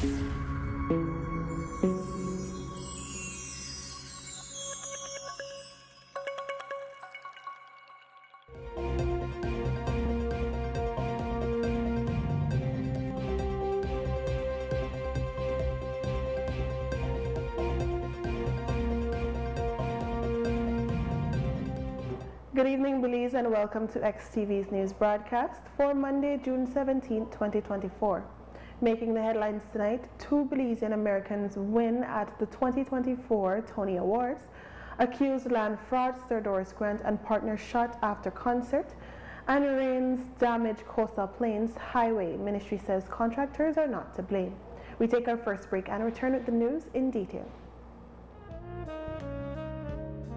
Good evening, Belize, and welcome to XTV's news broadcast for Monday, June 17, 2024. Making the headlines tonight, 2 Belizean Americans win at the 2024 Tony Awards, accused land fraudster Doris Grant and partner shot after concert, and rains damage coastal plains highway. Ministry says contractors are not to blame. We take our first break and return with the news in detail.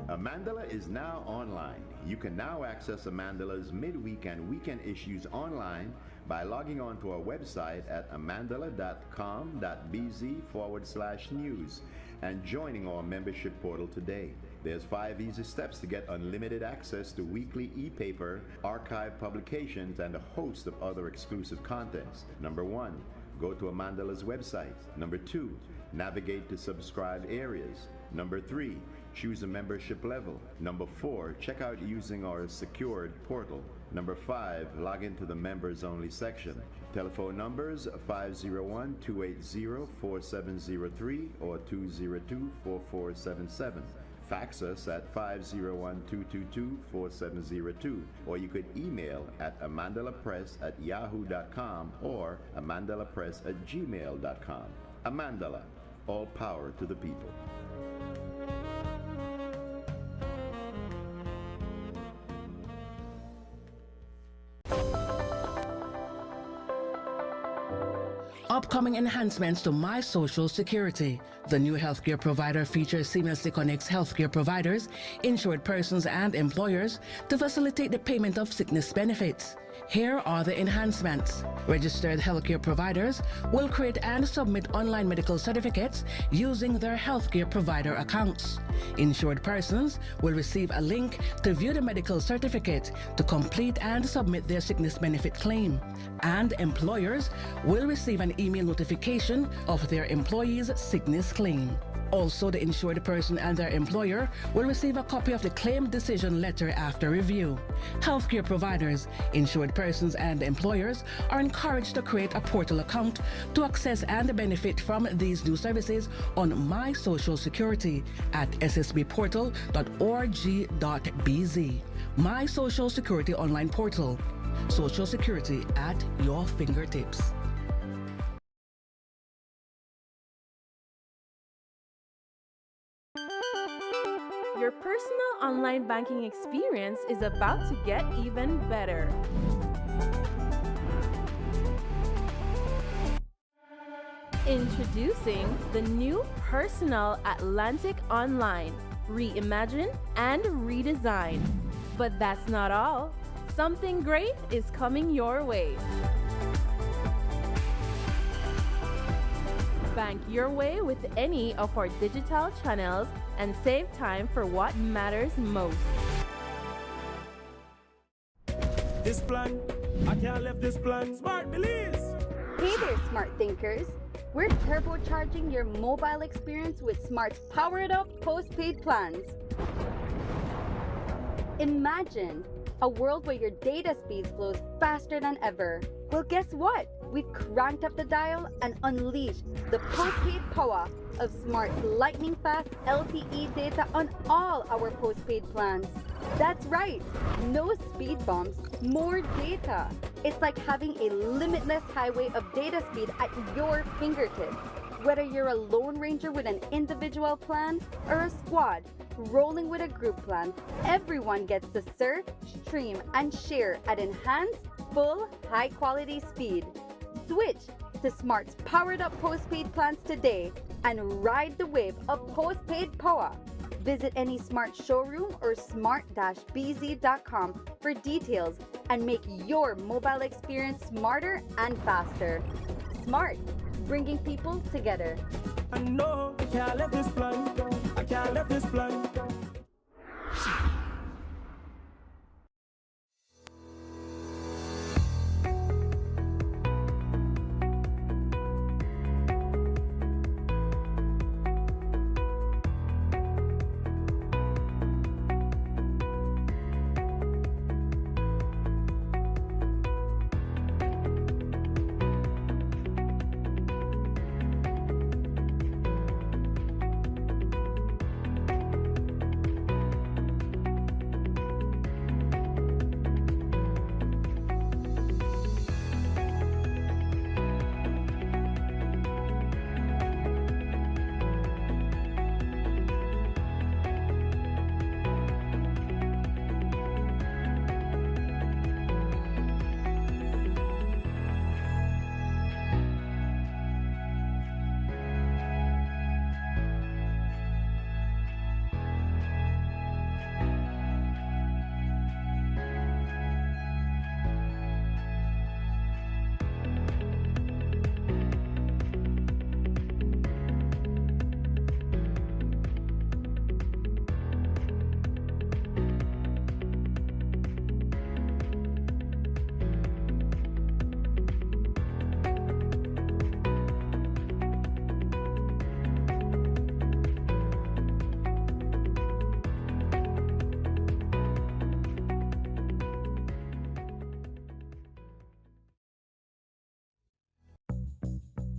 Amandala is now online. You can now access Amandala's midweek and weekend issues online by logging on to our website at amandala.com.bz/news and joining our membership portal today. There's 5 easy steps to get unlimited access to weekly e-paper, archive publications, and a host of other exclusive contents. Number 1, go to Amandala's website. Number 2, navigate to subscribed areas. Number 3, choose a membership level. Number 4, check out using our secured portal. Number 5, log into the members only section. Telephone numbers 501-280-4703 or 202-4477. Fax us at 501-222-4702, or you could email at amandalapress@yahoo.com or amandalapress@gmail.com. Amandala, all power to the people. Upcoming enhancements to My Social Security. The new healthcare provider feature seamlessly connects healthcare providers, insured persons, and employers to facilitate the payment of sickness benefits. Here are the enhancements. Registered healthcare providers will create and submit online medical certificates using their healthcare provider accounts. Insured persons will receive a link to view the medical certificate to complete and submit their sickness benefit claim. And employers will receive an email notification of their employee's sickness claim. Also, the insured person and their employer will receive a copy of the claim decision letter after review. Healthcare providers, insured persons, and employers are encouraged to create a portal account to access and benefit from these new services on My Social Security at ssbportal.org.bz. My Social Security online portal. Social Security at your fingertips. Your personal online banking experience is about to get even better. Introducing the new Personal Atlantic Online, reimagine and redesign. But that's not all. Something great is coming your way. Bank your way with any of our digital channels and save time for what matters most. This plan, I can't leave this plan. Smart Belize! Hey there, smart thinkers. We're turbocharging your mobile experience with Smart's powered up postpaid plans. Imagine a world where your data speeds flows faster than ever. Well, guess what? We've cranked up the dial and unleashed the postpaid power of Smart's lightning fast LTE data on all our postpaid plans. That's right, no speed bumps, more data. It's like having a limitless highway of data speed at your fingertips. Whether you're a lone ranger with an individual plan or a squad rolling with a group plan, everyone gets to surf, stream, and share at enhanced, full, high-quality speed. Switch to Smart's powered up postpaid plans today and ride the wave of postpaid power. Visit any Smart showroom or smart-bz.com for details and make your mobile experience smarter and faster. Smart, bringing people together. No, I can't leave this plan. I can't leave this plan.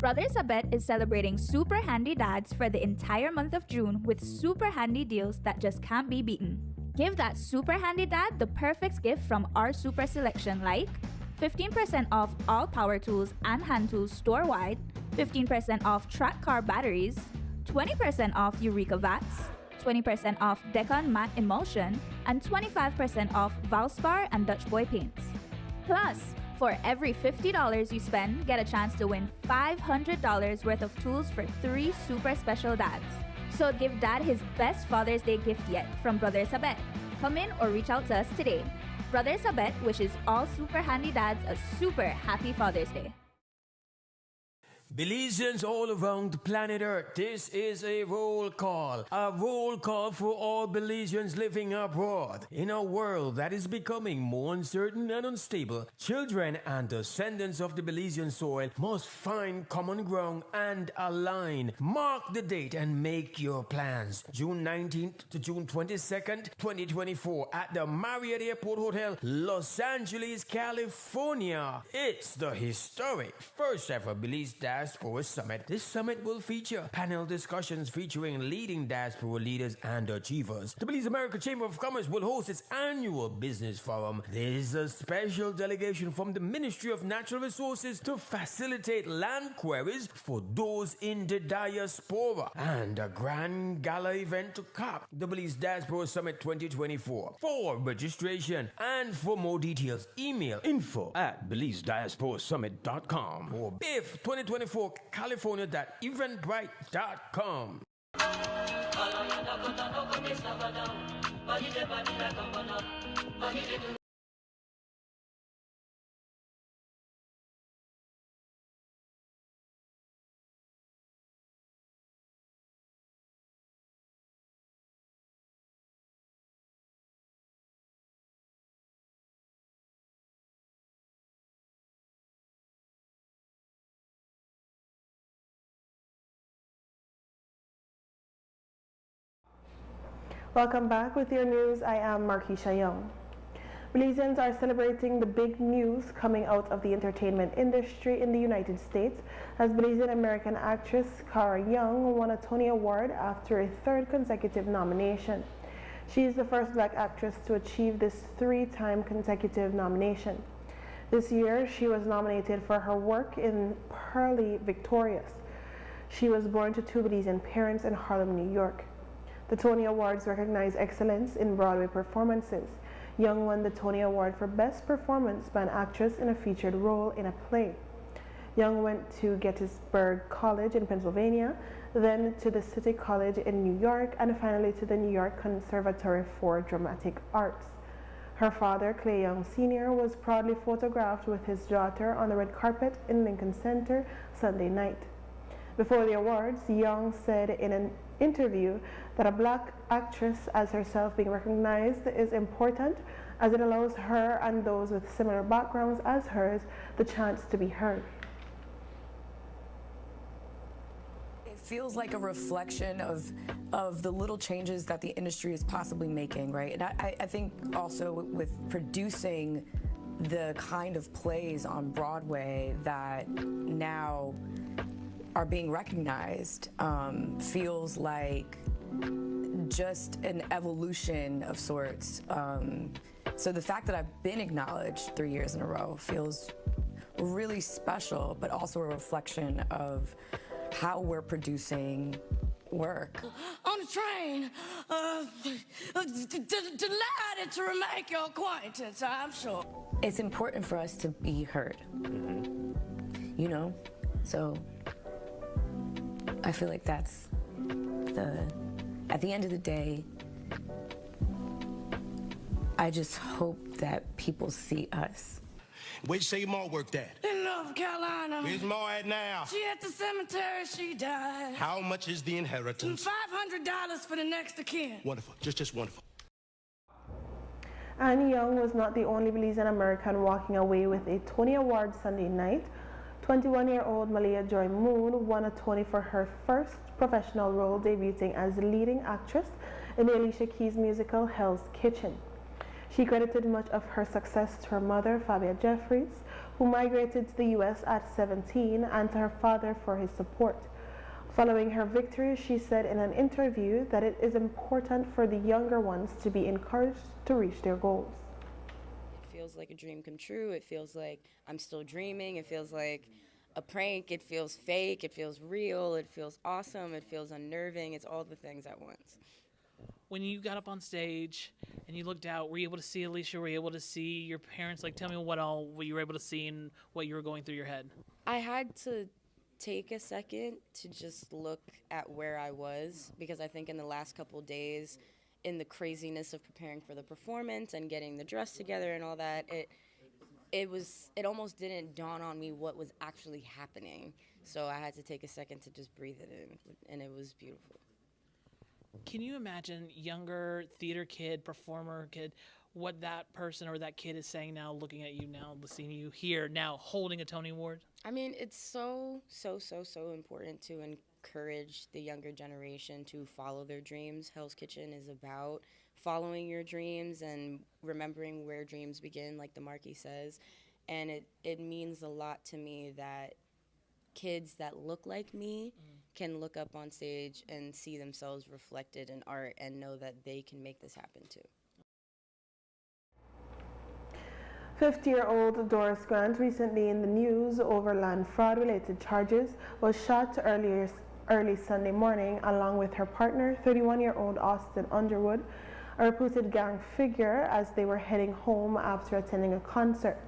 Brothers Abet is celebrating Super Handy Dads for the entire month of June with super handy deals that just can't be beaten. Give that super handy dad the perfect gift from our super selection, like 15% off all power tools and hand tools store-wide, 15% off track car batteries, 20% off Eureka Vats, 20% off Decon Matte Emulsion, and 25% off Valspar and Dutch Boy paints. Plus, for every $50 you spend, get a chance to win $500 worth of tools for 3 super special dads. So give Dad his best Father's Day gift yet from Brothers Abet. Come in or reach out to us today. Brothers Abet wishes all super handy dads a super happy Father's Day. Belizeans all around the planet Earth, this is a roll call for all Belizeans living abroad. In a world that is becoming more uncertain and unstable, children and descendants of the Belizean soil must find common ground and align. Mark the date and make your plans. June 19th to June 22nd, 2024 at the Marriott Airport Hotel, Los Angeles, California. It's the historic first ever Belize Diaspora Summit. This summit will feature panel discussions featuring leading diaspora leaders and achievers. The Belize American Chamber of Commerce will host its annual business forum. There is a special delegation from the Ministry of Natural Resources to facilitate land queries for those in the diaspora, and a grand gala event to cap the Belize Diaspora Summit 2024. For registration and for more details, email info@BelizeDiasporaSummit.com or BIF 2024 California.eventbrite.com. Welcome back with your news. I am MarKeisha Young. Belizeans are celebrating the big news coming out of the entertainment industry in the United States as Belizean American actress Cara Young won a Tony Award after a 3rd consecutive nomination. She is the first Black actress to achieve this 3-time consecutive nomination. This year, she was nominated for her work in Pearly Victorious. She was born to 2 Belizean parents in Harlem, New York. The Tony Awards recognize excellence in Broadway performances. Young won the Tony Award for Best Performance by an actress in a featured role in a play. Young went to Gettysburg College in Pennsylvania, then to the City College in New York, and finally to the New York Conservatory for Dramatic Arts. Her father, Clay Young Sr., was proudly photographed with his daughter on the red carpet in Lincoln Center Sunday night. Before the awards, Young said in an interview that a Black actress as herself being recognized is important as it allows her and those with similar backgrounds as hers the chance to be heard. It feels like a reflection of the little changes that the industry is possibly making, right? And I think also with producing the kind of plays on Broadway that now are being recognized feels like just an evolution of sorts. So the fact that I've been acknowledged 3 years in a row feels really special, but also a reflection of how we're producing work. On the train, delighted to make your acquaintance, I'm sure. It's important for us to be heard, you know? So I feel like that's at the end of the day, I just hope that people see us. Where'd you say your mom worked at? In North Carolina. Where's Ma at now? She at the cemetery, she died. How much is the inheritance? $500 for the next of kin. Wonderful, just wonderful. Annie Young was not the only Belizean American walking away with a Tony Award Sunday night. 21-year-old Malia Joy Moon won a Tony for her first professional role, debuting as the leading actress in the Alicia Keys musical Hell's Kitchen. She credited much of her success to her mother, Fabia Jeffries, who migrated to the U.S. at 17, and to her father for his support. Following her victory, she said in an interview that it is important for the younger ones to be encouraged to reach their goals. It feels like a dream come true. It feels like I'm still dreaming. It feels like a prank. It feels fake. It feels real. It feels awesome. It feels unnerving. It's all the things at once. When you got up on stage and you looked out, were you able to see Alicia? Were you able to see your parents? Like, tell me what you were able to see and what you were going through your head. I had to take a second to just look at where I was, because I think in the last couple of days, in the craziness of preparing for the performance and getting the dress together and all that, it almost didn't dawn on me what was actually happening. So I had to take a second to just breathe it in, and it was beautiful. Can you imagine younger theater kid, performer kid, what that person or that kid is saying now, looking at you now, listening to you here now, holding a Tony Award? I mean, it's so important to encourage the younger generation to follow their dreams. Hell's Kitchen is about following your dreams and remembering where dreams begin, like the Marquis says. And it means a lot to me that kids that look like me can look up on stage and see themselves reflected in art and know that they can make this happen too. 50-year-old Doris Grant, recently in the news over land fraud-related charges, was shot early Sunday morning along with her partner, 31-year-old Austin Underwood, a reputed gang figure, as they were heading home after attending a concert.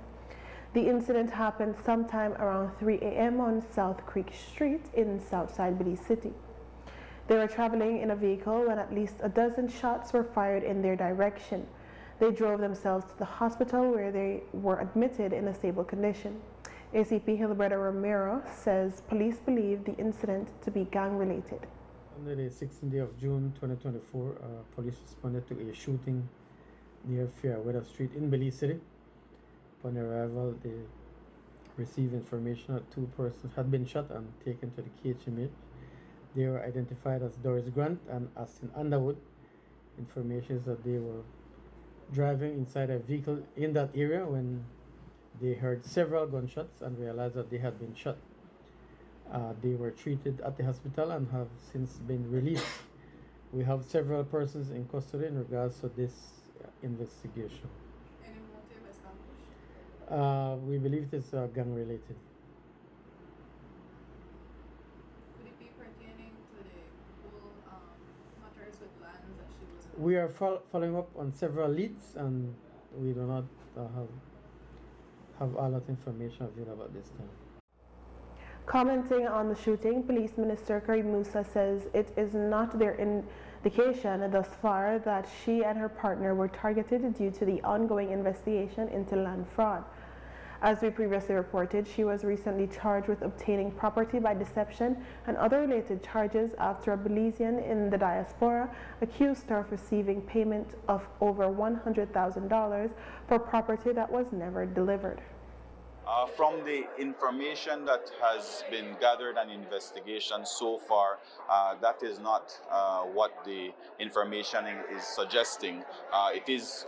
The incident happened sometime around 3 a.m. on South Creek Street in Southside Belize City. They were traveling in a vehicle when at least a dozen shots were fired in their direction. They drove themselves to the hospital, where they were admitted in a stable condition. ACP Hilberto Romero says police believe the incident to be gang-related. On the 16th day of June 2024, police responded to a shooting near Fairweather Street in Belize City. Upon arrival, they received information that two persons had been shot and taken to the KHMH. They were identified as Doris Grant and Austin Underwood. Information is that they were driving inside a vehicle in that area when they heard several gunshots and realized that they had been shot. They were treated at the hospital and have since been released. We have several persons in custody in regards to this investigation. Any motive established? We believe it is gang related. Could it be pertaining to the whole matters with lands that she was involved? We are following up on several leads, and we do not have all that information available at this time. Commenting on the shooting, Police Minister Karim Musa says it is not their indication thus far that she and her partner were targeted due to the ongoing investigation into land fraud. As we previously reported, she was recently charged with obtaining property by deception and other related charges after a Belizean in the diaspora accused her of receiving payment of over $100,000 for property that was never delivered. From the information that has been gathered and investigation so far, that is not what the information is suggesting. It is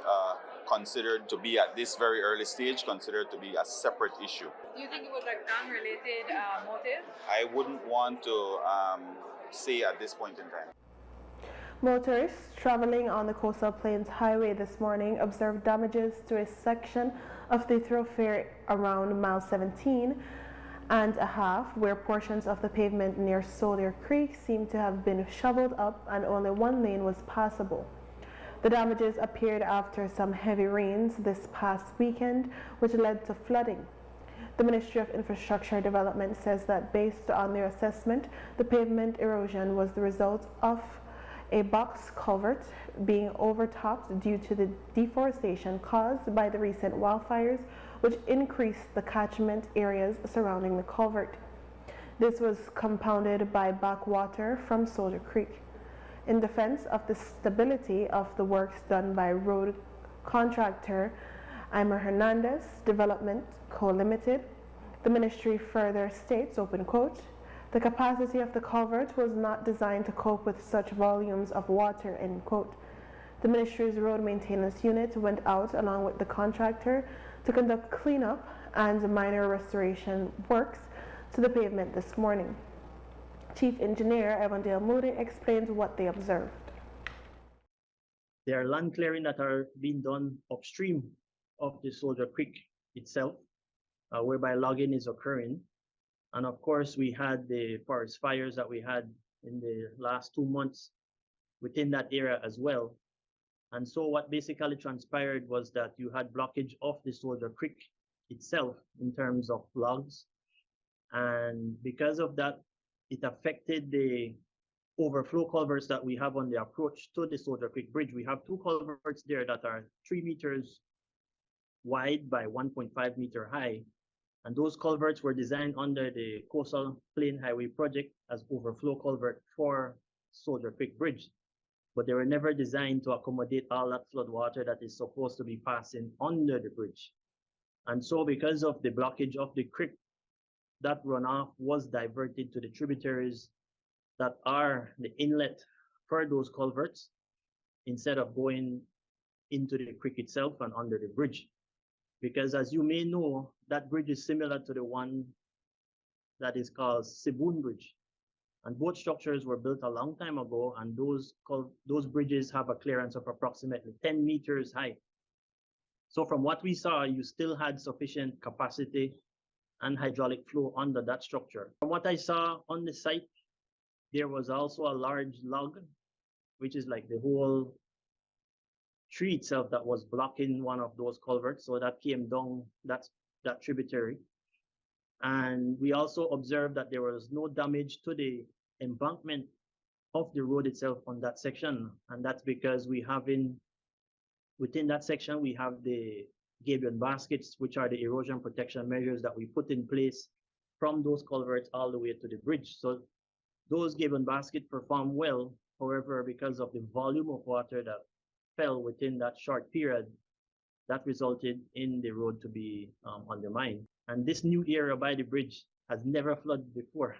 considered to be, at this very early stage, considered to be a separate issue. Do you think it was a gang-related motive? I wouldn't want to say at this point in time. Motorists traveling on the Coastal Plains Highway this morning observed damages to a section of the thoroughfare around mile 17 and a half, where portions of the pavement near Soldier Creek seem to have been shoveled up and only one lane was passable. The damages appeared after some heavy rains this past weekend, which led to flooding. The Ministry of Infrastructure Development says that based on their assessment, the pavement erosion was the result of a box culvert being overtopped due to the deforestation caused by the recent wildfires, which increased the catchment areas surrounding the culvert. This was compounded by backwater from Soldier Creek. In defense of the stability of the works done by road contractor Aimer Hernandez Development Co. Limited, the ministry further states, open quote, "The capacity of the culvert was not designed to cope with such volumes of water," end quote. The ministry's road maintenance unit went out along with the contractor to conduct cleanup and minor restoration works to the pavement this morning. Chief Engineer Evandale Moody explains what they observed. There are land clearing that are being done upstream of the Soldier Creek itself, whereby logging is occurring. And of course, we had the forest fires that we had in the last 2 months within that area as well. And so what basically transpired was that you had blockage of the Soldier Creek itself in terms of logs. And because of that, it affected the overflow culverts that we have on the approach to the Soldier Creek Bridge. We have 2 culverts there that are 3 meters wide by 1.5 meter high. And those culverts were designed under the Coastal Plain Highway project as overflow culvert for Soldier Creek Bridge. But they were never designed to accommodate all that flood water that is supposed to be passing under the bridge. And so because of the blockage of the creek, that runoff was diverted to the tributaries that are the inlet for those culverts instead of going into the creek itself and under the bridge. Because as you may know, that bridge is similar to the one that is called Siboon Bridge. And both structures were built a long time ago, and those bridges have a clearance of approximately 10 meters high. So from what we saw, you still had sufficient capacity and hydraulic flow under that structure. From what I saw on the site, there was also a large log, which is like the whole tree itself that was blocking one of those culverts. So that came down that tributary. And we also observed that there was no damage to the embankment of the road itself on that section. And that's because within that section, we have the gabion baskets, which are the erosion protection measures that we put in place from those culverts all the way to the bridge. So those gabion baskets perform well. However, because of the volume of water that fell within that short period, that resulted in the road to be undermined. And this new area by the bridge has never flooded before.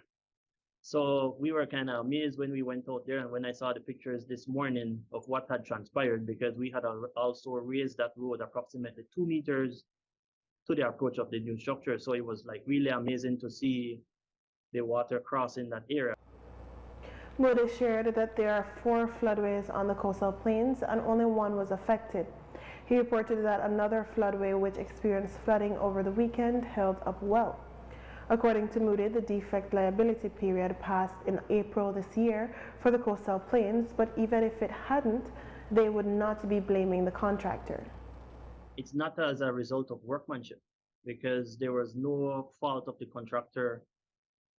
So we were kind of amazed when we went out there and when I saw the pictures this morning of what had transpired, because we had also raised that road approximately 2 meters to the approach of the new structure. So it was like really amazing to see the water crossing that area. Moody shared that there are 4 floodways on the coastal plains and only 1 was affected. He reported that another floodway which experienced flooding over the weekend held up well. According to Moody, the defect liability period passed in April this year for the coastal plains, but even if it hadn't, they would not be blaming the contractor. It's not as a result of workmanship, because there was no fault of the contractor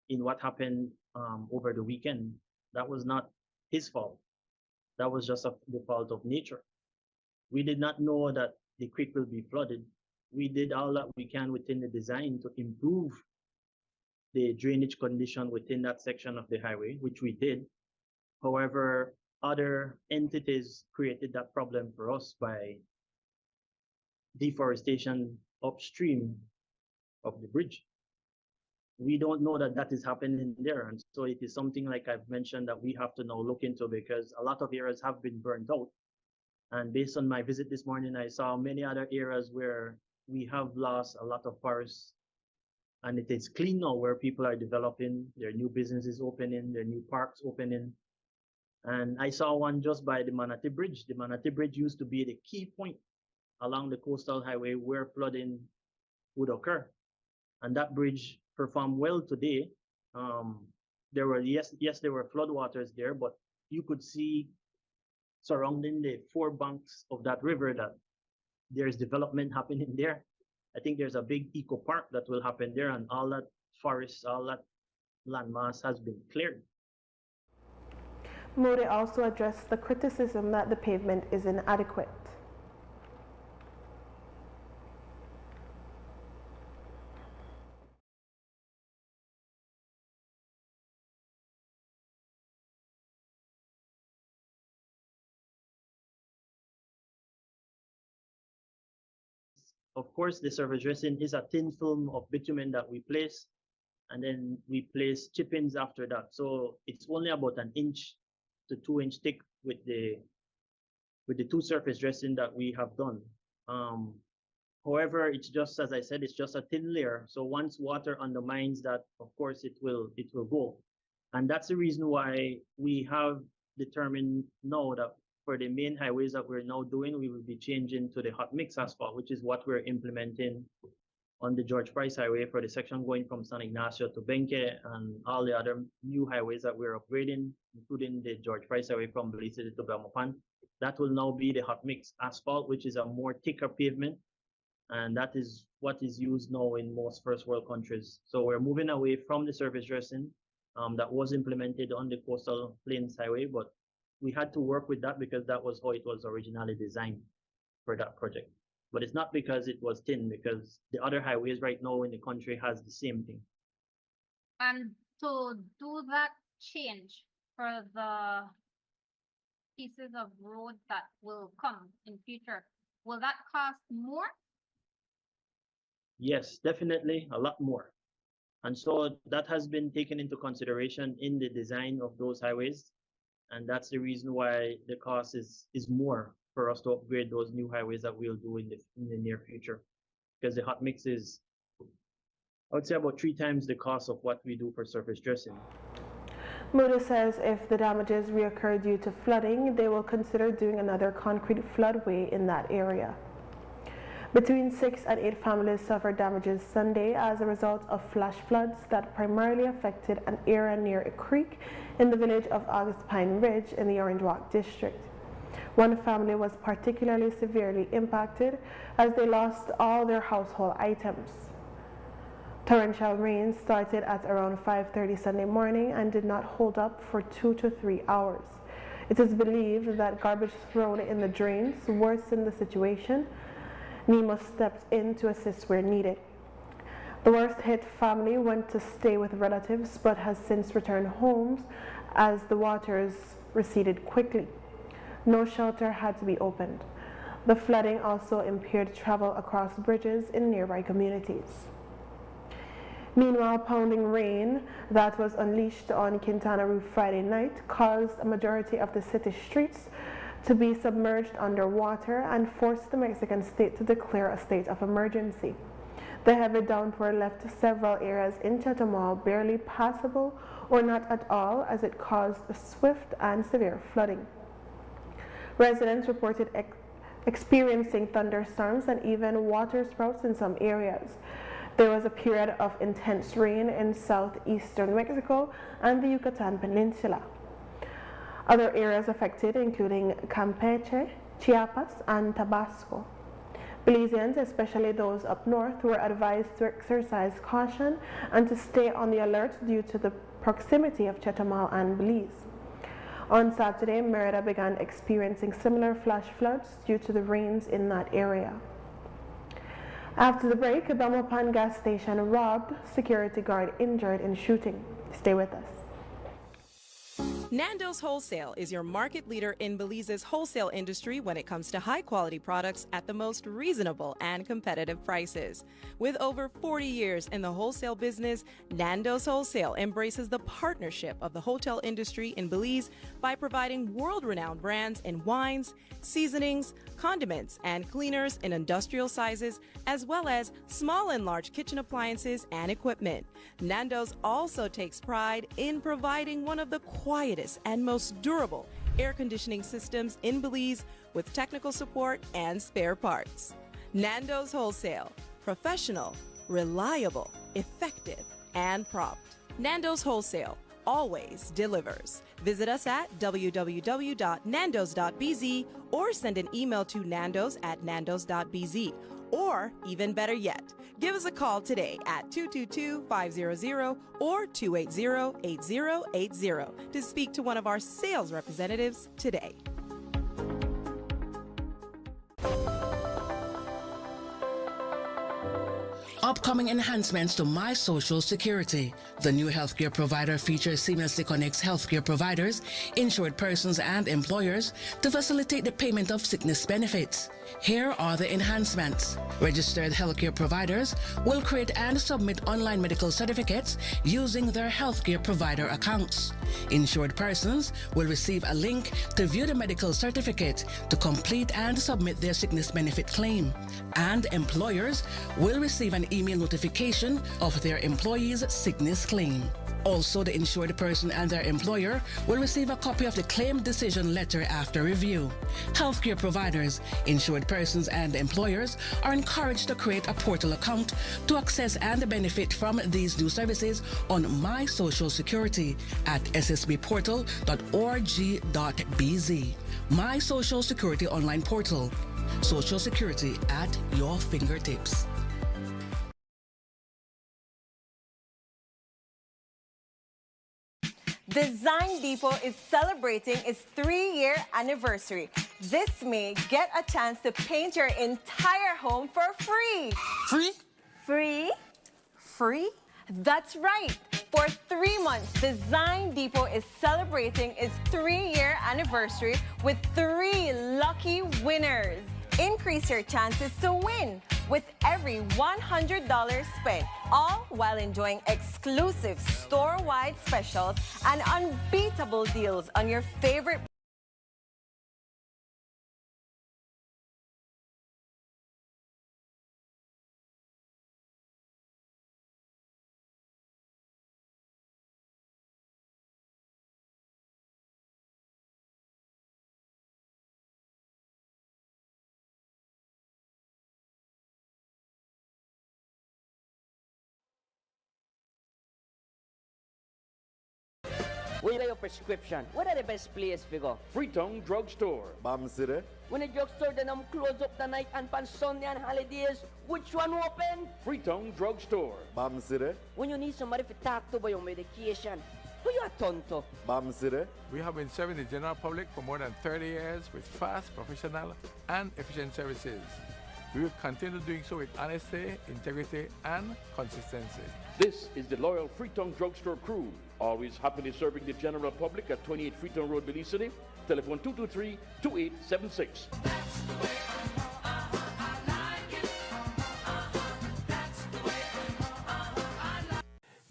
in what happened over the weekend. That was not his fault. That was just the fault of nature. We did not know that the creek will be flooded. We did all that we can within the design to improve the drainage condition within that section of the highway, which we did. However, other entities created that problem for us by deforestation upstream of the bridge. We don't know that that is happening there. And so it is something like I've mentioned that we have to now look into, because a lot of areas have been burnt out. And based on my visit this morning, I saw many other areas where we have lost a lot of forests. And it is clean now, where people are developing, their new businesses opening, their new parks opening. And I saw one just by the Manatee Bridge. The Manatee Bridge used to be the key point along the coastal highway where flooding would occur. And that bridge performed well today. There were, yes, there were floodwaters there, but you could see surrounding the 4 banks of that river that there's development happening there. I think there's a big eco park that will happen there, and all that forest, all that landmass has been cleared. Moody also addressed the criticism that the pavement is inadequate. Of course, the surface dressing is a thin film of bitumen that we place, and then we place chippings after that. So it's only about 1 inch to 2 inch thick with the 2 surface dressing that we have done. However, it's just, as I said, it's just a thin layer. So once water undermines that, of course, it will go. And that's the reason why we have determined now that for the main highways that we're now doing, we will be changing to the hot mix asphalt, which is what we're implementing on the George Price Highway for the section going from San Ignacio to Benque and all the other new highways that we're upgrading, including the George Price Highway from Belize City to Belmopan. That will now be the hot mix asphalt, which is a more thicker pavement. And that is what is used now in most first world countries. So we're moving away from the surface dressing that was implemented on the Coastal Plains Highway, but we had to work with that because that was how it was originally designed for that project. But it's not because it was thin, because the other highways right now in the country has the same thing. And to do that change for the pieces of road that will come in future, will that cost more? Yes, definitely a lot more. And so that has been taken into consideration in the design of those highways. And that's the reason why the cost is more for us to upgrade those new highways that we'll do in the near future. Because the hot mix is, I would say, about 3 times the cost of what we do for surface dressing. Muda says if the damages reoccur due to flooding, they will consider doing another concrete floodway in that area. Between 6 and 8 families suffered damages Sunday as a result of flash floods that primarily affected an area near a creek in the village of August Pine Ridge in the Orange Walk district. One family was particularly severely impacted as they lost all their household items. Torrential rain started at around 5:30 Sunday morning and did not hold up for 2 to 3 hours. It is believed that garbage thrown in the drains worsened the situation. NEMA stepped in to assist where needed. The worst hit family went to stay with relatives but has since returned homes as the waters receded quickly. No shelter had to be opened. The flooding also impaired travel across bridges in nearby communities. Meanwhile, pounding rain that was unleashed on Quintana Roo Friday night caused a majority of the city streets to be submerged underwater and forced the Mexican state to declare a state of emergency. The heavy downpour left several areas in Chetumal barely passable or not at all as it caused swift and severe flooding. Residents reported experiencing thunderstorms and even water sprouts in some areas. There was a period of intense rain in southeastern Mexico and the Yucatan Peninsula. Other areas affected including Campeche, Chiapas, and Tabasco. Belizeans, especially those up north, were advised to exercise caution and to stay on the alert due to the proximity of Chetumal and Belize. On Saturday, Merida began experiencing similar flash floods due to the rains in that area. After the break, a Belmopan gas station robbed, security guard injured in shooting. Stay with us. Nando's Wholesale is your market leader in Belize's wholesale industry when it comes to high-quality products at the most reasonable and competitive prices. With over 40 years in the wholesale business, Nando's Wholesale embraces the partnership of the hotel industry in Belize by providing world-renowned brands in wines, seasonings, condiments, and cleaners in industrial sizes, as well as small and large kitchen appliances and equipment. Nando's also takes pride in providing one of the quietest and most durable air conditioning systems in Belize with technical support and spare parts. Nando's Wholesale. Professional, reliable, effective, and prompt. Nando's Wholesale always delivers. Visit us at www.nandos.bz or send an email to nandos@nandos.bz. Or, even better yet, give us a call today at 222-500 or 280-8080 to speak to one of our sales representatives today. Upcoming enhancements to My Social Security. The new healthcare provider feature seamlessly connects healthcare providers, insured persons, and employers to facilitate the payment of sickness benefits. Here are the enhancements. Registered healthcare providers will create and submit online medical certificates using their healthcare provider accounts. Insured persons will receive a link to view the medical certificate to complete and submit their sickness benefit claim. And employers will receive an email notification of their employee's sickness claim. Also, the insured person and their employer will receive a copy of the claim decision letter after review. Healthcare providers, insured persons, and employers are encouraged to create a portal account to access and benefit from these new services on My Social Security at ssbportal.org.bz. My Social Security online portal. Social Security at your fingertips. Design Depot is celebrating its 3-year anniversary. This May, get a chance to paint your entire home for free. Free? Free? Free? That's right. For 3 months, Design Depot is celebrating its 3-year anniversary with 3 lucky winners. Increase your chances to win with every $100 spent, all while enjoying exclusive store-wide specials and unbeatable deals on your favorite When you buy your prescription, what are the best place we go? Freetown Drugstore. Bam City. When the drugstore then close up the night and on Sunday and holidays, which one open? Freetown Drugstore. Bam City. When you need somebody to talk to about your medication, who you are turn to? Bam City. We have been serving the general public for more than 30 years with fast, professional, and efficient services. We will continue doing so with honesty, integrity, and consistency. This is the loyal Freetown Drugstore crew, always happily serving the general public at 28 Freetown Road, Belize City. Telephone 223-2876.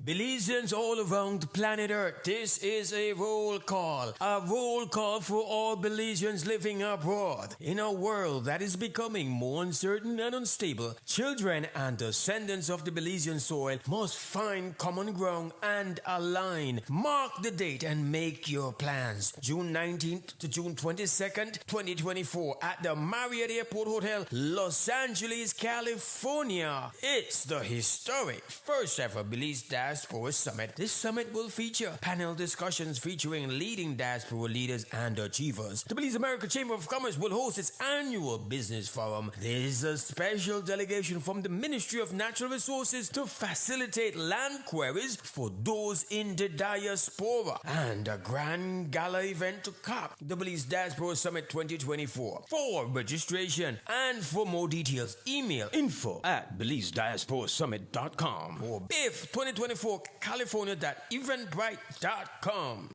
Belizeans all around planet Earth, this is a roll call for all Belizeans living abroad. In a world that is becoming more uncertain and unstable, children and descendants of the Belizean soil must find common ground and align. Mark the date and make your plans. June 19th to June 22nd, 2024 at the Marriott Airport Hotel, Los Angeles, California. It's the historic first ever Belize Diaspora Summit. This summit will feature panel discussions featuring leading diaspora leaders and achievers. The Belize American Chamber of Commerce will host its annual business forum. There is a special delegation from the Ministry of Natural Resources to facilitate land queries for those in the diaspora, and a grand gala event to cap the Belize Diaspora Summit 2024. For registration and for more details, email info@BelizeDiasporaSummit.com or BIF 2024 California.eventbrite.com.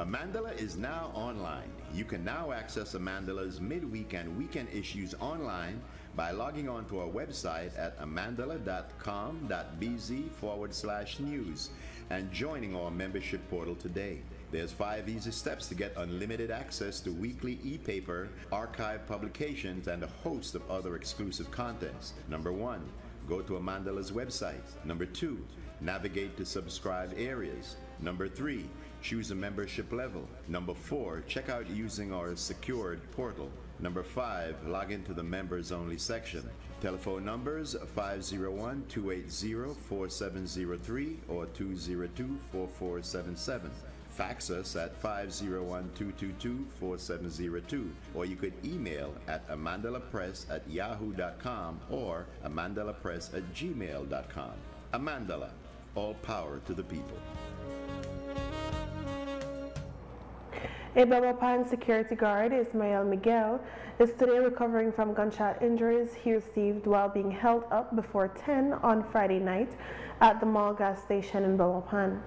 Amandala is now online. You can now access Amandala's midweek and weekend issues online by logging on to our website at amandala.com.bz/news and joining our membership portal today. There's 5 easy steps to get unlimited access to weekly e-paper, archive publications, and a host of other exclusive contents. Number 1, go to Amandala's website. Number 2, navigate to subscribe areas. Number 3, choose a membership level. Number 4, check out using our secured portal. Number 5, log into the members only section. Telephone numbers 501-280-4703 or 202-4477. Fax us at 501-222-4702, or you could email at amandalapress@yahoo.com or amandalapress@gmail.com. Amandala, all power to the people. A Belmopan security guard, Ismael Miguel, is today recovering from gunshot injuries he received while being held up before 10 on Friday night at the mall gas station in Belmopan.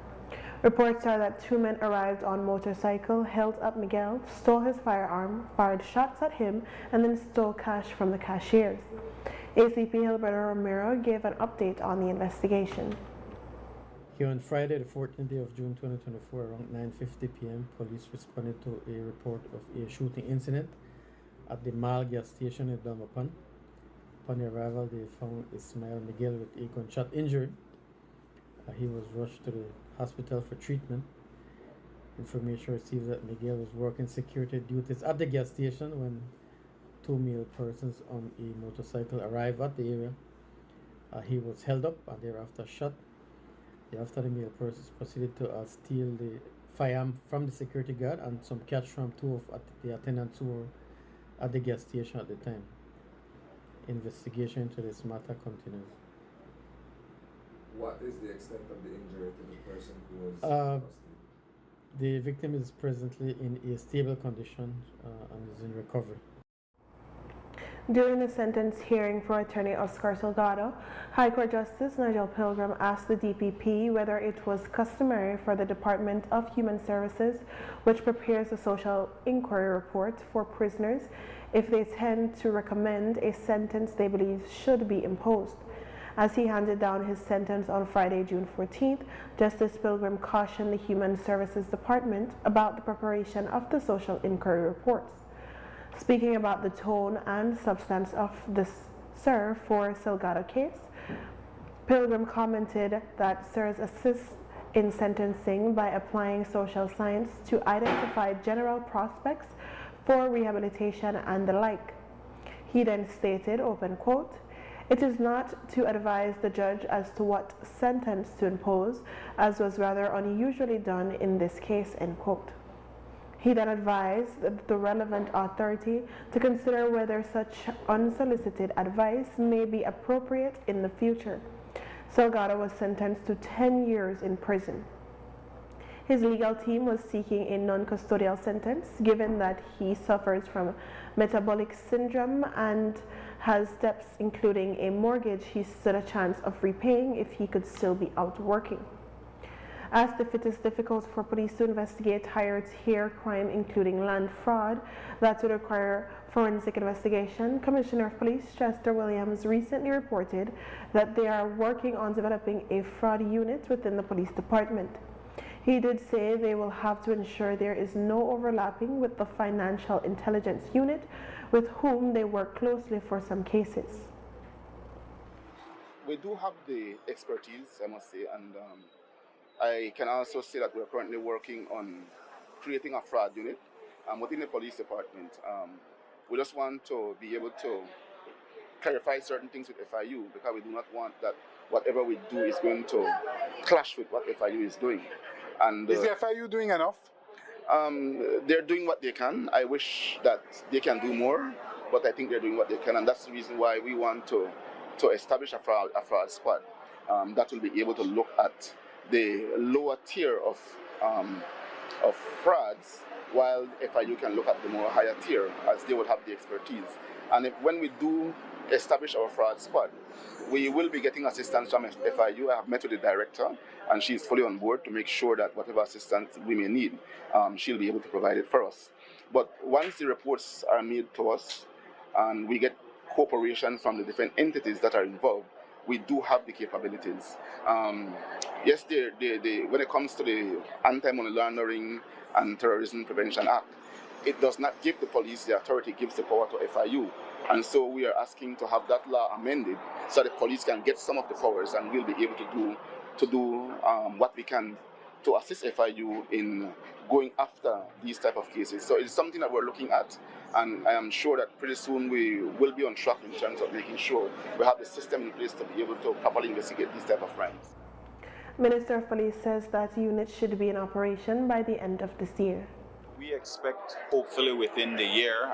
Reports are that 2 men arrived on motorcycle, held up Miguel, stole his firearm, fired shots at him, and then stole cash from the cashiers. ACP Gilberto Romero gave an update on the investigation. Here on Friday, the 14th day of June 2024, around 9:50 p.m., police responded to a report of a shooting incident at the mall gas station in Belmopan. Upon arrival, they found Ismael Miguel with a gunshot injury. He was rushed to the hospital for treatment. Information received that Miguel was working security duties at the gas station when 2 male persons on a motorcycle arrived at the area. He was held up and thereafter shot. Thereafter, the male persons proceeded to steal the firearm from the security guard and some cash from 2 of the attendants who were at the gas station at the time. Investigation into this matter continues. What is the extent of the injury to the person who was arrested? The victim is presently in a stable condition and is in recovery. During the sentence hearing for attorney Oscar Salgado, High Court Justice Nigel Pilgrim asked the DPP whether it was customary for the Department of Human Services, which prepares the social inquiry report for prisoners, if they tend to recommend a sentence they believe should be imposed. As he handed down his sentence on Friday, June 14th, Justice Pilgrim cautioned the Human Services Department about the preparation of the social inquiry reports. Speaking about the tone and substance of the SIR for Salgado case, Pilgrim commented that SIRs assist in sentencing by applying social science to identify general prospects for rehabilitation and the like. He then stated, open quote, "It is not to advise the judge as to what sentence to impose, as was rather unusually done in this case," end quote. He then advised the relevant authority to consider whether such unsolicited advice may be appropriate in the future. Salgado was sentenced to 10 years in prison. His legal team was seeking a non-custodial sentence, given that he suffers from metabolic syndrome and has debts, including a mortgage he stood a chance of repaying if he could still be out working. Asked if it is difficult for police to investigate higher-tier crime, including land fraud, that would require forensic investigation, Commissioner of Police Chester Williams recently reported that they are working on developing a fraud unit within the police department. He did say they will have to ensure there is no overlapping with the financial intelligence unit, with whom they work closely for some cases. We do have the expertise, I must say, and I can also say that we're currently working on creating a fraud unit within the police department. We just want to be able to clarify certain things with FIU, because we do not want that whatever we do is going to clash with what FIU is doing. And is the FIU doing enough? They're doing what they can. I wish that they can do more, but I think they're doing what they can, and that's the reason why we want to establish a fraud squad that will be able to look at the lower tier of frauds, while FIU can look at the more higher tier, as they would have the expertise. And when we do establish our fraud squad, we will be getting assistance from FIU. I have met with the director, and she's fully on board to make sure that whatever assistance we may need, she'll be able to provide it for us. But once the reports are made to us, and we get cooperation from the different entities that are involved, we do have the capabilities. Yes, when it comes to the Anti-Money Laundering and Terrorism Prevention Act, it does not give the police the authority, it gives the power to FIU. And so we are asking to have that law amended so the police can get some of the powers, and we'll be able to do what we can to assist FIU in going after these type of cases. So it's something that we're looking at, and I am sure that pretty soon we will be on track in terms of making sure we have the system in place to be able to properly investigate these type of crimes. Minister of Police says that unit should be in operation by the end of this year. We expect, hopefully within the year,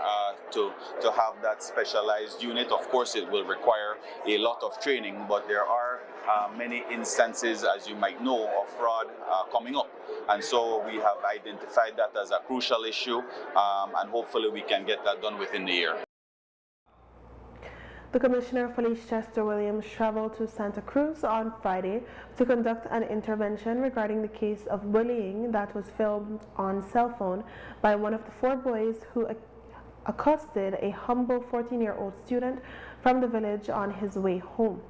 to have that specialized unit. Of course, it will require a lot of training, but there are many instances, as you might know, of fraud coming up. And so we have identified that as a crucial issue, and hopefully we can get that done within the year. The Commissioner of Police, Chester Williams, traveled to Santa Cruz on Friday to conduct an intervention regarding the case of bullying that was filmed on cell phone by one of the 4 boys who accosted a humble 14-year-old student from the village on his way home.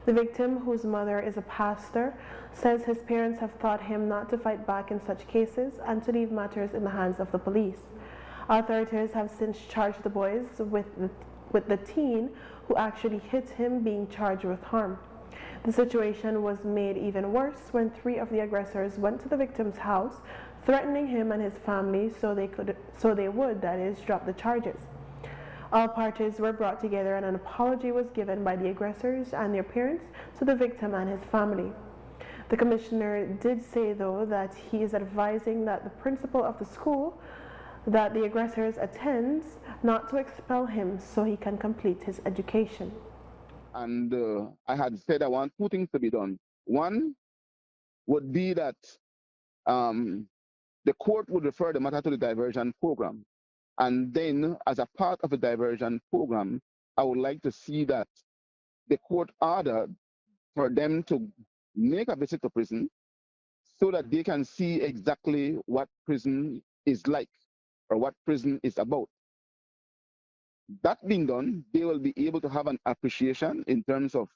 The victim, whose mother is a pastor, says his parents have taught him not to fight back in such cases and to leave matters in the hands of the police. Authorities have since charged the boys with the teen who actually hit him being charged with harm. The situation was made even worse when 3 of the aggressors went to the victim's house, threatening him and his family so they would drop the charges. All parties were brought together and an apology was given by the aggressors and their parents to the victim and his family. The commissioner did say, though, that he is advising that the principal of the school that the aggressors attends not to expel him so he can complete his education. And I had said I want 2 things to be done. One would be that the court would refer the matter to the diversion program. And then, as a part of the diversion program, I would like to see that the court ordered for them to make a visit to prison so that they can see exactly what prison is like or what prison is about. That being done, they will be able to have an appreciation in terms of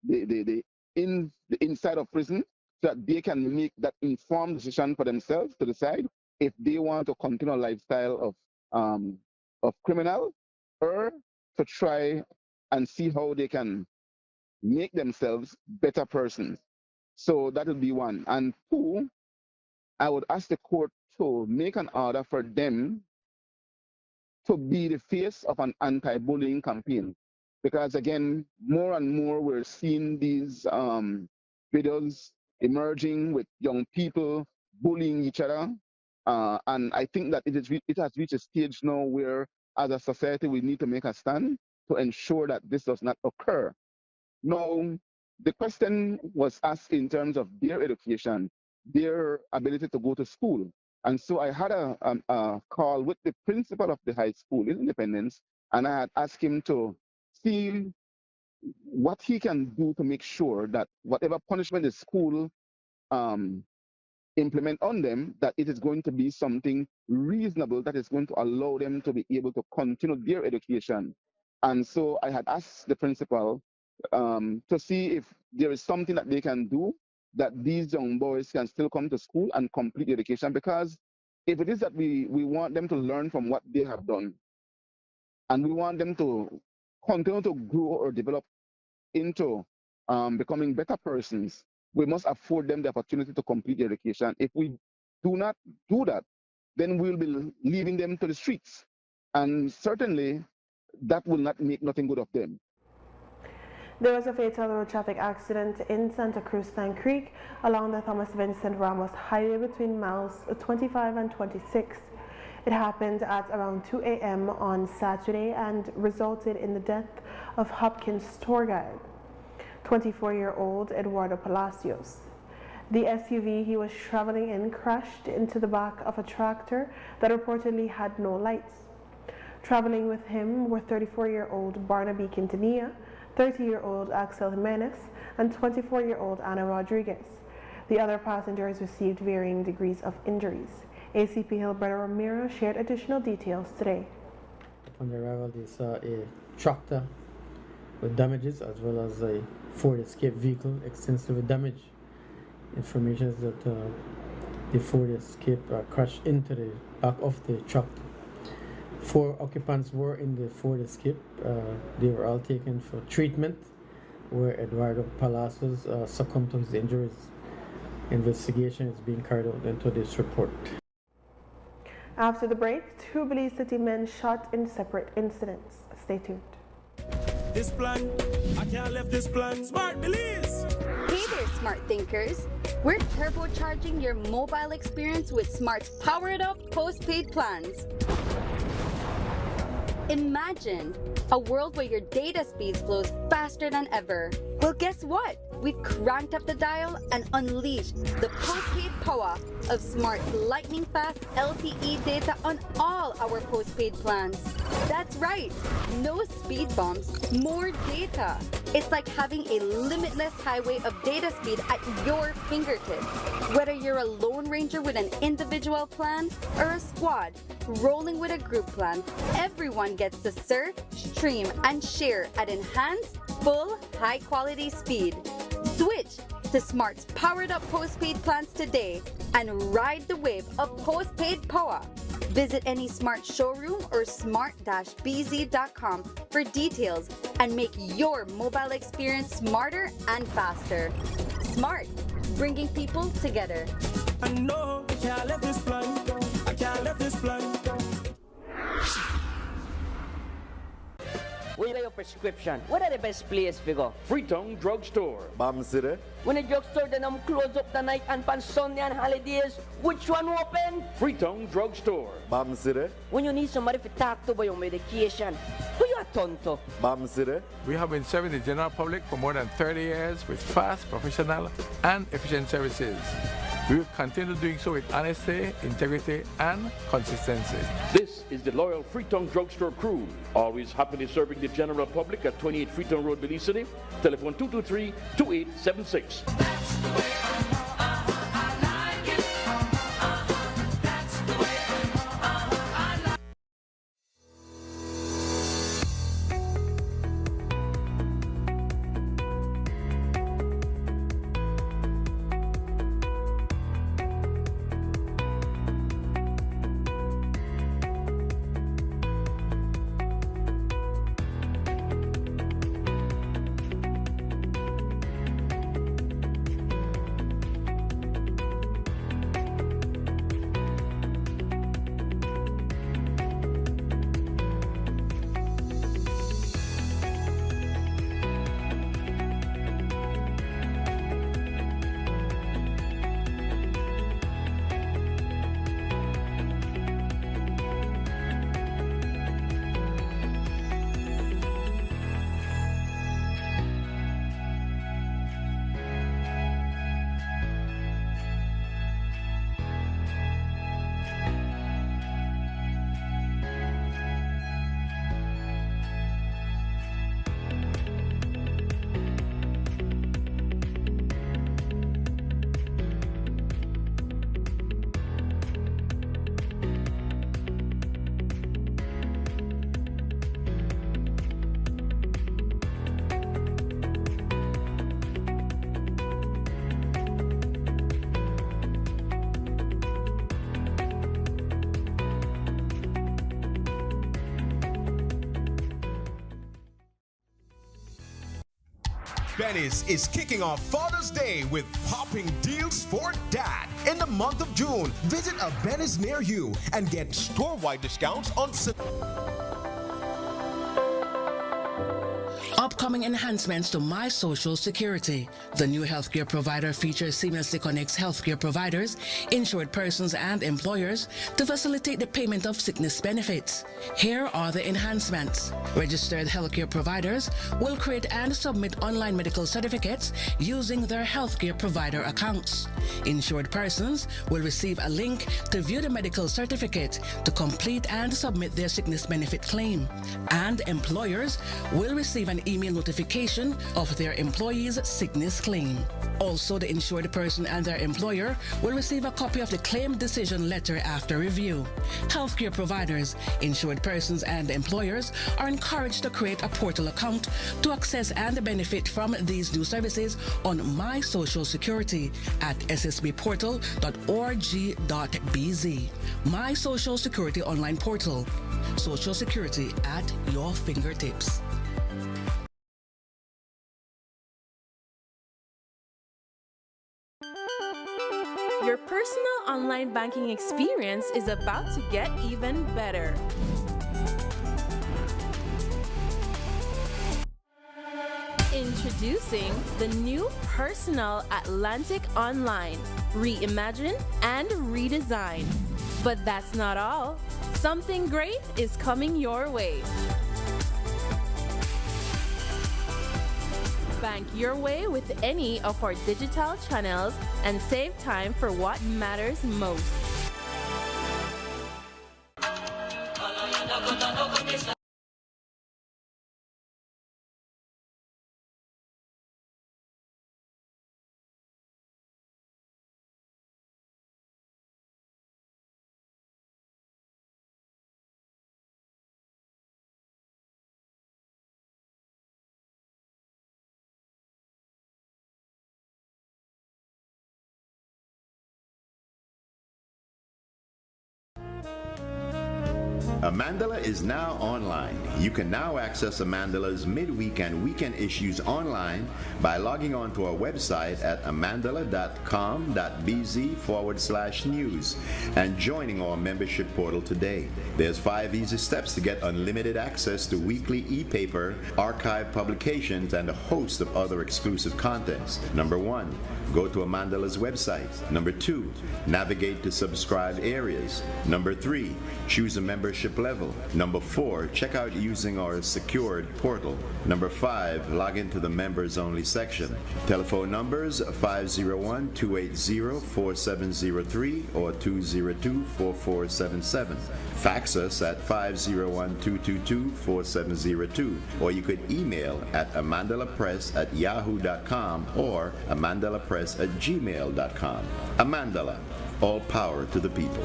the inside of prison, so that they can make that informed decision for themselves to decide if they want to continue a lifestyle of criminal, or to try and see how they can make themselves better persons. So that would be one. And 2, I would ask the court to make an order for them to be the face of an anti-bullying campaign. Because again, more and more we're seeing these videos emerging with young people bullying each other. And I think that it has reached a stage now where, as a society, we need to make a stand to ensure that this does not occur. Now, the question was asked in terms of their education, their ability to go to school. And so I had a call with the principal of the high school in Independence, and I had asked him to see what he can do to make sure that whatever punishment the school implement on them, that it is going to be something reasonable that is going to allow them to be able to continue their education. And so I had asked the principal to see if there is something that they can do that these young boys can still come to school and complete education. Because if it is that we want them to learn from what they have done, and we want them to continue to grow or develop into becoming better persons, we must afford them the opportunity to complete their education. If we do not do that, then we'll be leaving them to the streets. And certainly that will not make nothing good of them. There was a fatal road traffic accident in Santa Cruz Sand Creek along the Thomas Vincent Ramos Highway between miles 25 and 26. It happened at around 2 a.m. on Saturday and resulted in the death of Hopkins tour guide, 24-year-old Eduardo Palacios. The SUV he was traveling in crashed into the back of a tractor that reportedly had no lights. Traveling with him were 34-year-old Barnaby Quintanilla, 30-year-old Axel Jimenez, and 24-year-old Ana Rodriguez. The other passengers received varying degrees of injuries. ACP Hilberto Romero shared additional details today. Upon the arrival, they saw a tractor with damages as well as a Ford Escape vehicle extensively damaged. Information is that the Ford Escape crashed into the back of the tractor. 4 occupants were in the Ford Escape. They were all taken for treatment, where Eduardo Palacios succumbed to his injuries. Investigation is being carried out into this report. After the break, 2 Belize City men shot in separate incidents. Stay tuned. This plan, I can't left this plan. Smart Belize! Hey there, smart thinkers. We're turbocharging your mobile experience with Smart's powered up postpaid plans. Imagine a world where your data speeds flows faster than ever. Well, guess what? We've cranked up the dial and unleashed the postpaid power of Smart's lightning fast LTE data on all our postpaid plans. That's right, no speed bumps, more data. It's like having a limitless highway of data speed at your fingertips. Whether you're a lone ranger with an individual plan or a squad rolling with a group plan, everyone gets to surf, stream, and share at enhanced, full, high-quality speed. Switch to Smart's powered up postpaid plans today and ride the wave of postpaid power. Visit any Smart showroom or smart-bz.com for details and make your mobile experience smarter and faster. Smart, bringing people together. I know I can't left this plan. I can't left this plan. When you get your prescription, what are the best place to go? Freetown Drugstore. Bam City. When the drugstore then close up the night and on Sunday and holidays, which one open? Freetown Drugstore. Bam City. When you need somebody to talk to about your medication, who you turn to? Bam City. We have been serving the general public for more than 30 years with fast, professional, and efficient services. We will continue doing so with honesty, integrity, and consistency. This is the loyal Freetown Drugstore crew, always happily serving the general public at 28 Freetown Road, Belize City. Telephone 223-2876. Benny's is kicking off Father's Day with popping deals for dad. In the month of June, visit a Benny's near you and get store-wide discounts on... Upcoming enhancements to My Social Security. The new healthcare provider features seamlessly connects healthcare providers, insured persons, and employers to facilitate the payment of sickness benefits. Here are the enhancements. Registered healthcare providers will create and submit online medical certificates using their healthcare provider accounts. Insured persons will receive a link to view the medical certificate to complete and submit their sickness benefit claim. And employers will receive an email notification of their employee's sickness claim. Also, the insured person and their employer will receive a copy of the claim decision letter after review. Healthcare providers, insured persons, and employers are encouraged to create a portal account to access and benefit from these new services on My Social Security at ssbportal.org.bz. My Social Security online portal. Social Security at your fingertips. Your personal online banking experience is about to get even better. Introducing the new Personal Atlantic Online, reimagined and redesigned. But that's not all. Something great is coming your way. Bank your way with any of our digital channels and save time for what matters most. Amandala is now online. You can now access Amandala's midweek and weekend issues online by logging on to our website at amandala.com.bz/news and joining our membership portal today. There's 5 easy steps to get unlimited access to weekly e-paper, archive publications, and a host of other exclusive contents. Number 1, go to Amandala's website. Number 2, navigate to subscribed areas. Number 3, choose a membership level. Number 4, check out using our secured portal. Number 5, log into the members only section. Telephone numbers 501-280-4703 or 202-4477. Fax us at 501-222-4702, or you could email at amandalapress@yahoo.com or amandalapress@gmail.com. Amandala, all power to the people.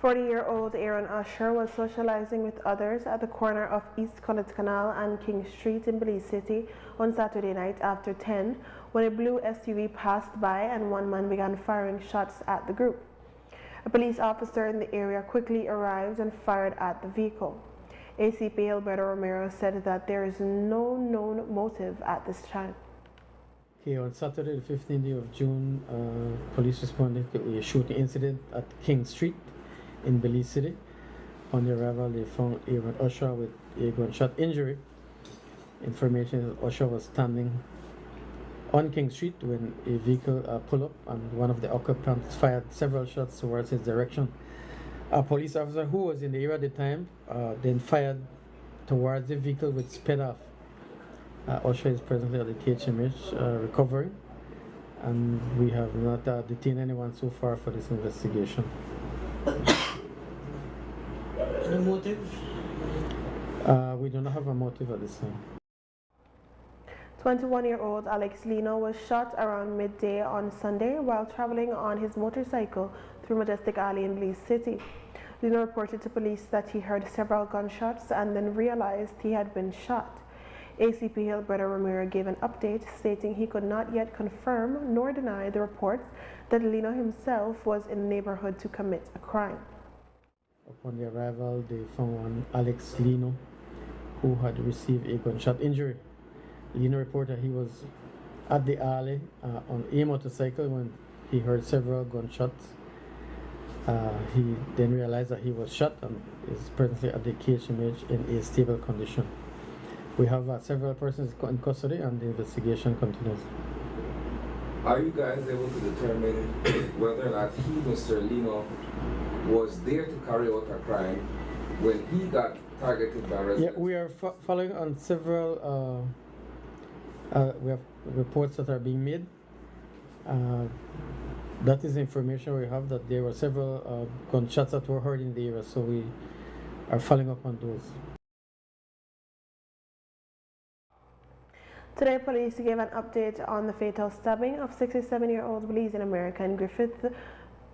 40-year-old Aaron Usher was socializing with others at the corner of East Connaught Canal and King Street in Belize City on Saturday night after 10 when a blue SUV passed by and one man began firing shots at the group. A police officer in the area quickly arrived and fired at the vehicle. ACP Alberto Romero said that there is no known motive at this time. Okay, on Saturday, the 15th day of June, police responded to a shooting incident at King Street in Belize City. On the arrival, they found Aaron Usher with a gunshot injury. Information is Usher was standing on King Street when a vehicle pulled up and one of the occupants fired several shots towards his direction. A police officer who was in the area at the time then fired towards the vehicle which sped off. Usher is presently at the KHMH recovering, and we have not detained anyone so far for this investigation. Any motive? We do not have a motive at this time. 21-year-old Alex Lino was shot around midday on Sunday while traveling on his motorcycle through Majestic Alley in Belize City. Lino reported to police that he heard several gunshots and then realized he had been shot. ACP Alberto Romero gave an update stating he could not yet confirm nor deny the reports that Lino himself was in the neighborhood to commit a crime. Upon the arrival, they found one Alex Lino who had received a gunshot injury. Lino reported he was at the alley on a motorcycle when he heard several gunshots. He then realized that he was shot and is presently at the KHMH in a stable condition. We have several persons in custody and the investigation continues. Are you guys able to determine whether or not he, Mr. Lino, was there to carry out a crime when he got targeted by residents? Yeah, we are following on several we have reports that are being made. That is the information we have, that there were several gunshots that were heard in the area, so we are following up on those. Today, police gave an update on the fatal stabbing of 67-year-old Belizean American Griffith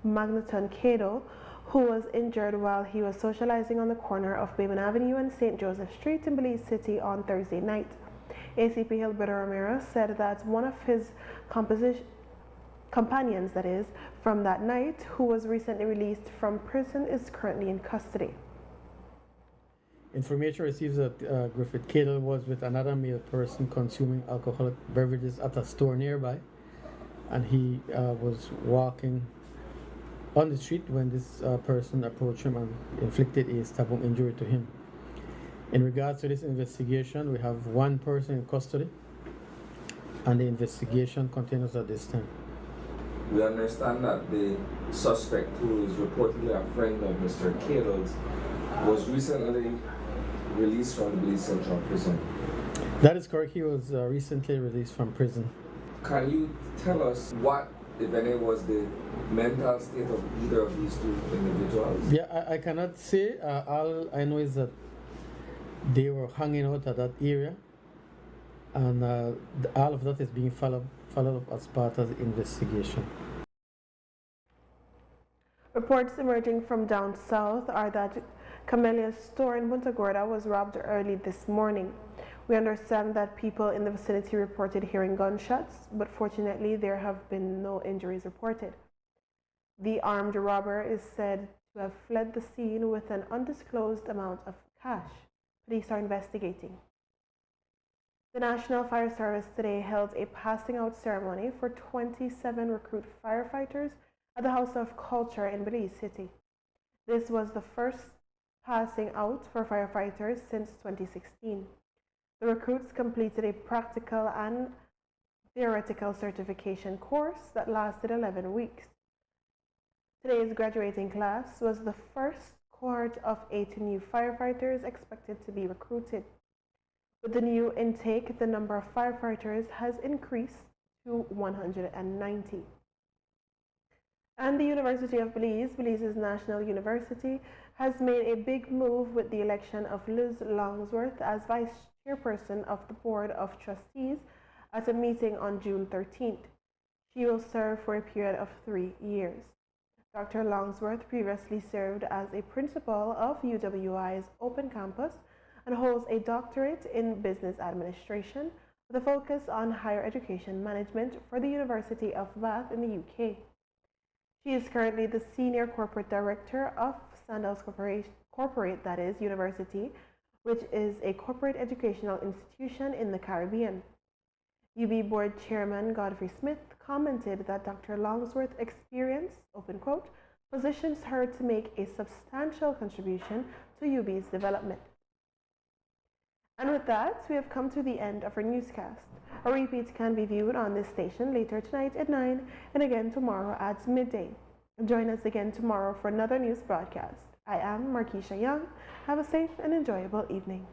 Magneton Cado, who was injured while he was socializing on the corner of Bayman Avenue and St. Joseph Street in Belize City on Thursday night. ACP Gilberto Ramirez said that one of his companions, from that night, who was recently released from prison, is currently in custody. Information received that Griffith Cado was with another male person consuming alcoholic beverages at a store nearby, and he was walking on the street when this person approached him and inflicted a stabbing injury to him. In regards to this investigation, we have one person in custody, and the investigation continues at this time. We understand that the suspect, who is reportedly a friend of Mr. Cado's, was recently released from the Belize Central Prison. That is correct. He was recently released from prison. Can you tell us what, if any, was the mental state of either of these two individuals? Yeah, I cannot say. All I know is that they were hanging out at that area, and all of that is being followed up as part of the investigation. Reports emerging from down south are that Camellia's store in Punta Gorda was robbed early this morning. We understand that people in the vicinity reported hearing gunshots, but fortunately there have been no injuries reported. The armed robber is said to have fled the scene with an undisclosed amount of cash. Police are investigating. The National Fire Service today held a passing out ceremony for 27 recruit firefighters at the House of Culture in Belize City. This was the first passing out for firefighters since 2016. The recruits completed a practical and theoretical certification course that lasted 11 weeks. Today's graduating class was the first cohort of 80 new firefighters expected to be recruited. With the new intake, the number of firefighters has increased to 190. And the University of Belize, Belize's national university, has made a big move with the election of Liz Longsworth as vice chairperson of the Board of Trustees at a meeting on June 13th. She will serve for a period of 3 years. Dr. Longsworth previously served as a principal of UWI's Open Campus and holds a doctorate in business administration with a focus on higher education management for the University of Bath in the UK. She is currently the Senior Corporate Director of Sandals Corporate University, which is a corporate educational institution in the Caribbean. UB Board Chairman Godfrey Smith commented that Dr. Longsworth's experience, open quote, positions her to make a substantial contribution to UB's development. And with that, we have come to the end of our newscast. A repeat can be viewed on this station later tonight at 9 and again tomorrow at midday. Join us again tomorrow for another news broadcast. I am MarKeisha Young. Have a safe and enjoyable evening.